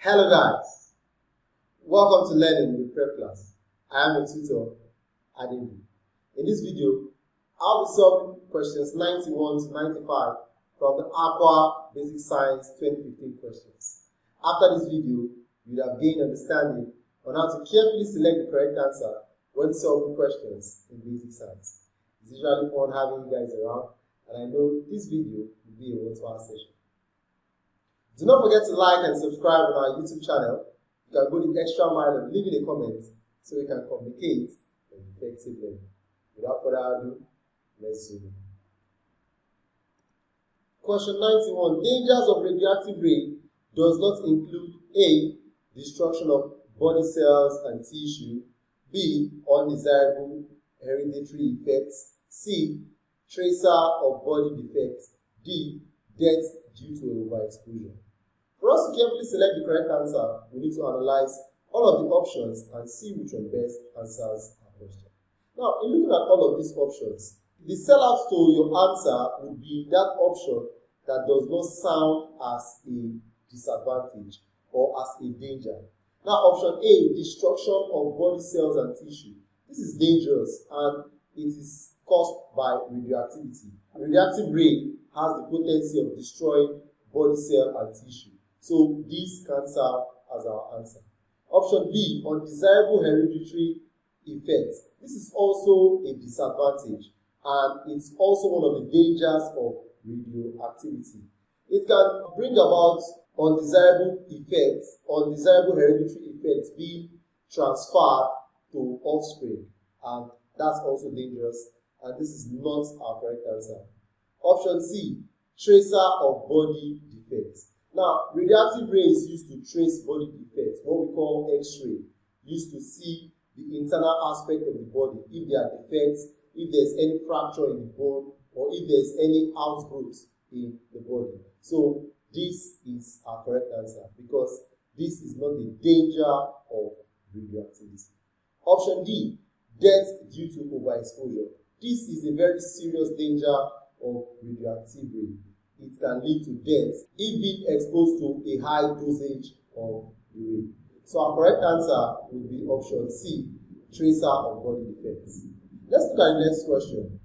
Hello guys, welcome to Learning with Prep Class. I am your tutor, Intg. In this video, I'll be solving questions 91 to 95 from the Aqua Basic Science 2015 questions. After this video, you will have gained understanding on how to carefully select the correct answer when solving questions in basic science. It's usually fun having you guys around, and I know this video will be a worthwhile session. Do not forget to like and subscribe on our YouTube channel. You can go the extra mile and leave in a comment so we can communicate and effective learning. Without further ado, let's zoom in. Question 91. Dangers of radioactive ray does not include A. Destruction of body cells and tissue, B. Undesirable hereditary effects, C. Tracer of body defects, D. Death due to overexposure. For us to carefully select the correct answer, we need to analyze all of the options and see which one best answers our question. Now, in looking at all of these options, the sellout to your answer would be that option that does not sound as a disadvantage or as a danger. Now, option A, destruction of body cells and tissue. This is dangerous and it is caused by radioactivity. Radioactive ray has the potency of destroying body cell and tissue. So this can serve as our answer. Option B, undesirable hereditary effects. This is also a disadvantage and it's also one of the dangers of radioactivity. It can bring about undesirable effects, undesirable hereditary effects being transferred to offspring, and that's also dangerous, and this is not our correct answer. Option C, tracer of body defects. Now, radioactive ray is used to trace body defects, what we call X-ray, used to see the internal aspect of the body, if there are defects, if there's any fracture in the bone, or if there's any outgrowth in the body. So, this is our correct answer because this is not the danger of radioactivity. Option D, death due to overexposure. This is a very serious danger of radioactive ray. It can lead to death if being exposed to a high dosage of the ray. So our correct answer will be option C, tracer of body defects. Let's look at the next question.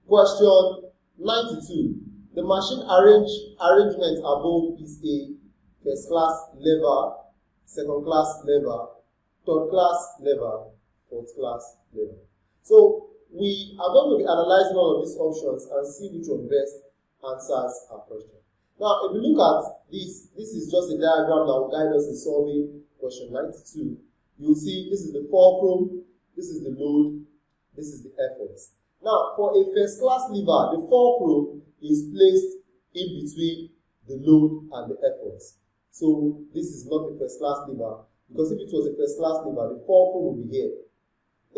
Question 92. The machine arrangement above is a first class lever, second class lever, third class lever, fourth class lever. So we are going to be analyzing all of these options and see which one best answers our question. Now, if we look at this is just a diagram that will guide us in solving question 92. You'll see this is the fulcrum, this is the load, this is the effort. Now, for a first class lever, the fulcrum is placed in between the load and the effort. So this is not a first class lever, because if it was a first class lever, the fulcrum will be here.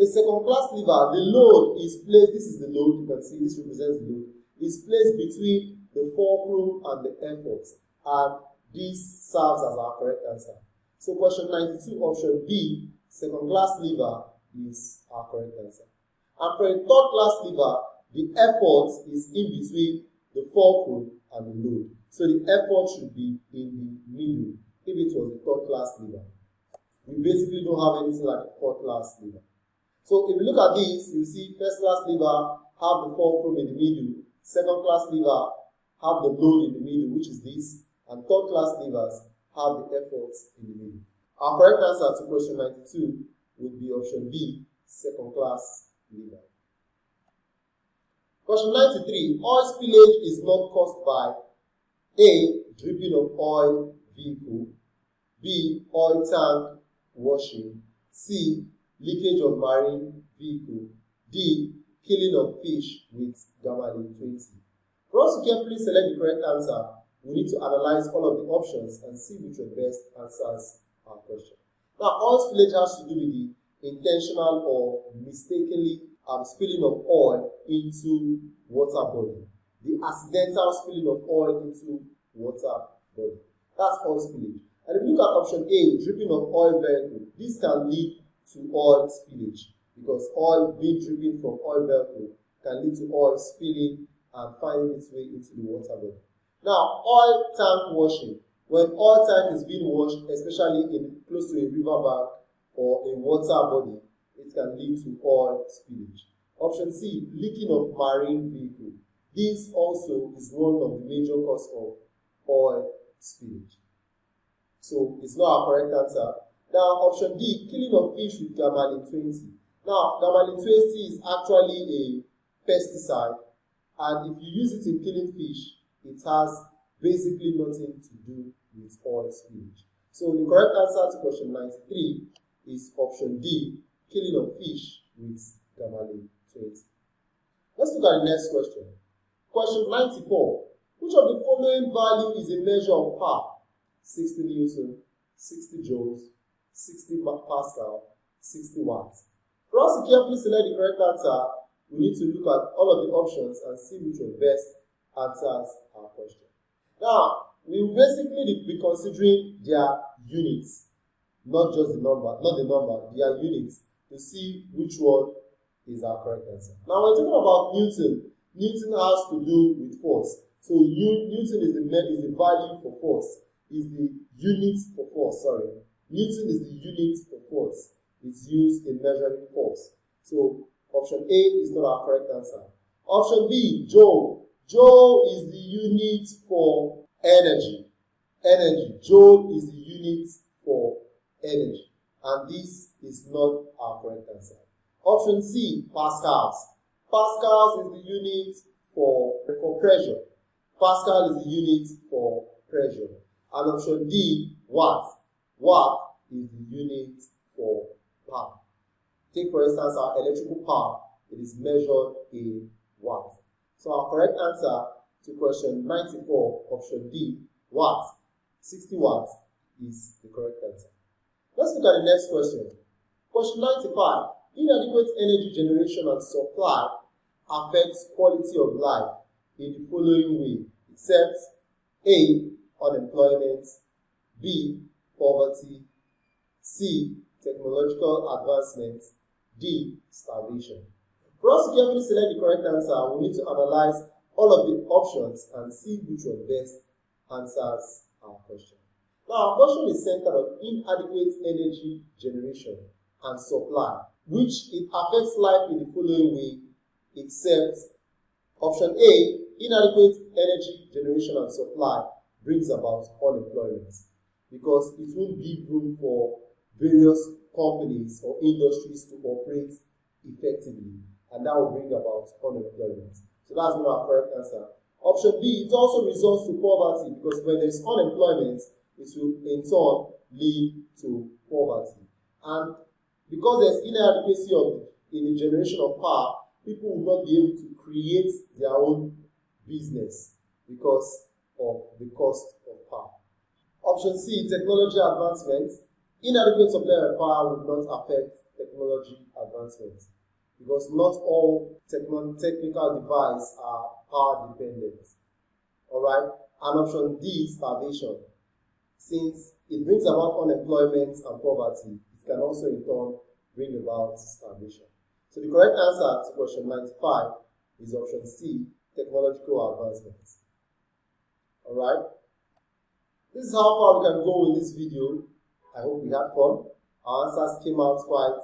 A second class lever, the load is placed, this is the load, you can see this represents the load, is placed between the fulcrum and the effort, and this serves as our correct answer. So question 92, option B, second class lever, is our correct answer. And for a third class lever, the effort is in between the fulcrum and the load. So the effort should be in the middle if it was a third class lever. We basically don't have anything like a fourth class lever. So if you look at this, you see first class lever have the fulcrum in the middle, second class lever have the load in the middle, which is this, and third class levers have the efforts in the middle. Our correct answer to question 92 would be option B, second class lever. Question 93. Oil spillage is not caused by A. Dripping of oil vehicle, B. Oil tank washing, C. Leakage of marine vehicle, D. Killing of fish with gamalin 20. For us to carefully select the correct answer, we need to analyze all of the options and see which one best answers our question. Now, oil spillage has to do with the intentional or mistakenly spilling of oil into water body. The accidental spilling of oil into water body. That's oil spillage. And if you look at option A, dripping of oil vehicle, this can lead to oil spillage because oil being dripping from oil vehicle can lead to oil spilling and finding its way into the water body. Now, oil tank washing. When oil tank is being washed, especially close to a riverbank or a water body, it can lead to oil spillage. Option C, leaking of marine vehicle. This also is one of the major causes of oil spillage. So it's not our correct answer. Now, option D, killing of fish with gamalin 20. Now, gamalin 20 is actually a pesticide, and if you use it in killing fish, it has basically nothing to do with oil spillage. So the correct answer to question 93 is option D, killing of fish with gamalin 20. Let's look at the next question. Question 94. Which of the following value is a measure of power? 60 Newton, 60 joules, 60 Pascal, 60 watts. For us to carefully select the correct answer, we need to look at all of the options and see which one best answers our question. Now, we will basically be considering their units, not just the number, their units, to see which one is our correct answer. Now, when talking about Newton, Newton has to do with force. So Newton is the value for force, is the unit for force, sorry. Newton is the unit for force. It's used in measuring force. So option A is not our correct answer. Option B, joule. Joule is the unit for energy. Joule is the unit for energy. And this is not our correct answer. Option C, pascals. Pascals is the unit for pressure. Pascal is the unit for pressure. And option D, watt. Watt is the unit for power. Take for instance our electrical power. It is measured in watt. So our correct answer to question 94, option D, watt, 60 watts is the correct answer. Let's look at the next question. Question 95. Inadequate energy generation and supply affects quality of life in the following way, except A, unemployment, B, poverty, C, technological advancement, D, starvation. For us to carefully select the correct answer, we need to analyze all of the options and see which one best answers our question. Now, our question is centered on inadequate energy generation and supply, which it affects life in the following way, except option A, inadequate energy generation and supply brings about unemployment, because it won't give room for various companies or industries to operate effectively, and that will bring about unemployment. So that's not our correct answer. Option B, it also results to poverty, because when there is unemployment, it will in turn lead to poverty. And because there's inadequacy in the generation of power, people will not be able to create their own business because of the cost of power. Option C, technology advancement. Inadequate supply of power will not affect technology advancement, because not all technical devices are power dependent. Alright? And option D, starvation. Since it brings about unemployment and poverty, it can also in turn bring about starvation. So the correct answer to question 95 is option C, technological advancement. Alright? This is how far we can go with this video. I hope we had fun. Our answers came out quite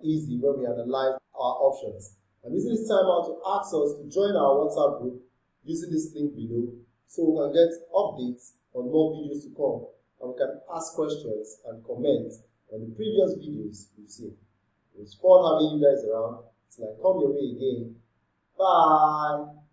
easy when we analyzed our options. I'm using this time out to ask us to join our WhatsApp group using this link below, so we can get updates on more videos to come, and we can ask questions and comment on the previous videos we've seen. It was fun having you guys around. Till I come your way again. Bye!